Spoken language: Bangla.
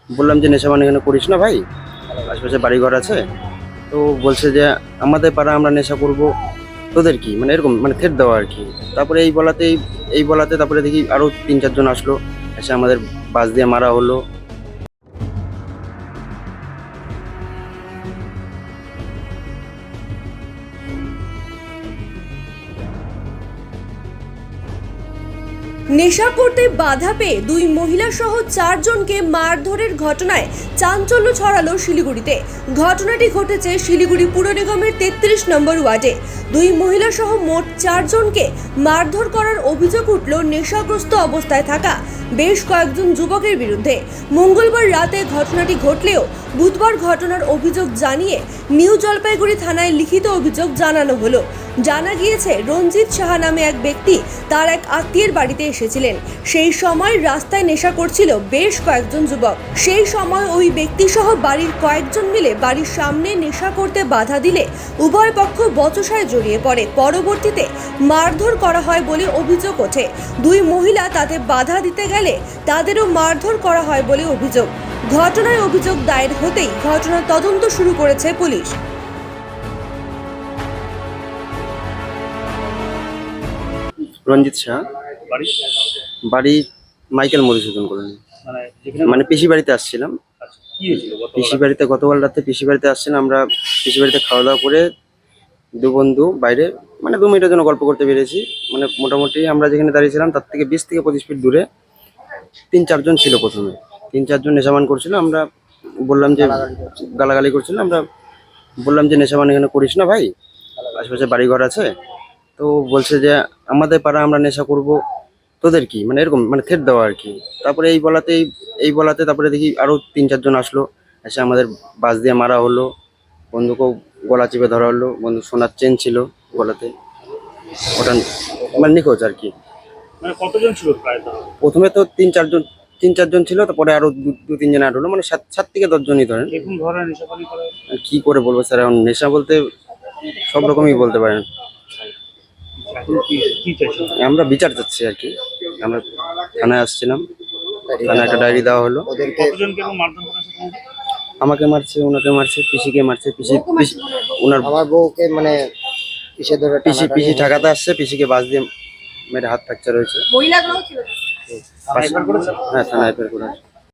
বললাম যে নেশা মানে এখানে করিস না ভাই, আশেপাশে বাড়িঘর আছে। তো বলছে যে আমাদের পাড়া আমরা নেশা করব, তোদের কি, মানে এরকম মানে থ্রেট দেওয়া আর কি। তারপরে এই বলাতে তারপরে দেখি আরো 3-4 জন আসলো, এসে আমাদের বাস দিয়ে মারা হলো। নেশা করতে বাধা পেয়ে দুই মহিলা সহ 4 জনকে মারধরের ঘটনায় চাঞ্চল্য ছড়ালো শিলিগুড়িতে। ঘটনাটি ঘটেছে শিলিগুড়ি পুর নিগমের 33 নম্বর ওয়ার্ডে। দুই মহিলা সহ মোট 4 জনকে মারধর করার অভিযোগ উঠল নেশাগ্রস্ত অবস্থায় থাকা বেশ কয়েকজন যুবকের বিরুদ্ধে। মঙ্গলবার রাতে ঘটনাটি ঘটলেও বুধবার ঘটনার অভিযোগ জানিয়ে নিউ জলপাইগুড়ি থানায় লিখিত অভিযোগ জানানো হলো। জানা গিয়েছে রঞ্জিত সাহা নামে এক ব্যক্তি তার এক আত্মীয়ের বাড়িতে এসেছিলেন। সেই সময় রাস্তায় নেশা করছিল বেশ কয়েকজন যুবক। সেই সময় ওই ব্যক্তি সহ বাড়ির কয়েকজন মিলে বাড়ির সামনে নেশা করতে বাধা দিলে উভয় পক্ষ বচসায় জড়িয়ে পড়ে। পরবর্তীতে মারধর করা হয় বলে অভিযোগ ওঠে। দুই মহিলা তাতে বাধা দিতে গেলে তাদেরও মারধর করা হয় বলে অভিযোগ। ঘটনায় অভিযোগ দায়ের হতেই ঘটনার তদন্ত শুরু করেছে পুলিশ। রঞ্জিত শাহ, বাড়ি বাড়ি মাইকেল মধুসূদন কলোনি। মানে পিসি বাড়িতে আসছিলাম। আচ্ছা, কি হয়েছিল পিসি বাড়িতে গতকাল রাতে পিসি বাড়িতে আসছিলাম আমরা। পিসি বাড়িতে খাওয়া দাওয়া করে দু বন্ধু বাইরে মানে 2 মিনিটের জন্য গল্প করতে বেরিয়েছি। মানে মোটামুটি আমরা যেখানে দাঁড়িয়েছিলাম তার থেকে 20 থেকে 25 ফিট দূরে 3-4 জন ছিল। প্রথমে 3-4 জন নেশামান করছিল। আমরা বললাম যে গালাগালি করছিল। আমরা বললাম যে নেশামান এখানে করিস না ভাই, আশেপাশে বাড়িঘর আছে। তো বলছে যে আমাদের পাড়া আমরা নেশা করব, তোদের কি, মানে এরকম মানে থ্রেট দেওয়া আর কি। তারপরে এই বলাতে তারপরে দেখি আরো 3-4 জন আসলো, এসে আমাদের বাস দিয়ে মারা হলো। বন্ধুকেও গলা চিপে ধরা হলো। বন্ধু সোনার চেন ছিল গলাতে, ওটা মানে নিখোঁজ আর কি। মানে কতজন ছিল প্রায়? প্রথমে তো 3-4 জন ছিল, তারপরে আরো 2-3 জন অ্যাড হলো। মানে 7 থেকে 10 জনই ধরেন। কোন ধরনের নেশাপানি করে? আর কি করে বলবো স্যার, এখন নেশা বলতে সব রকমই বলতে পারেন। এখন কি চাইছেন? আমরা বিচার চাচ্ছি আর কি। আমরা থানায় আসছিলাম, থানায় একটা ডায়েরি দেওয়া হলো। কতজনকে এরকম মারধর করেছে? আমাকে মারছে, ওনাকে মারছে, পিসিকে মারছে। ওনার আমার বউকে মানে পিসি ঠেকাতে আসছে, পিসিকে বাস দিয়ে মেরে হাত ফ্র্যাকচার হয়েছে। মহিলাগুলো ছিল। হ্যাঁ, থানায় এফআইআর করা আছে।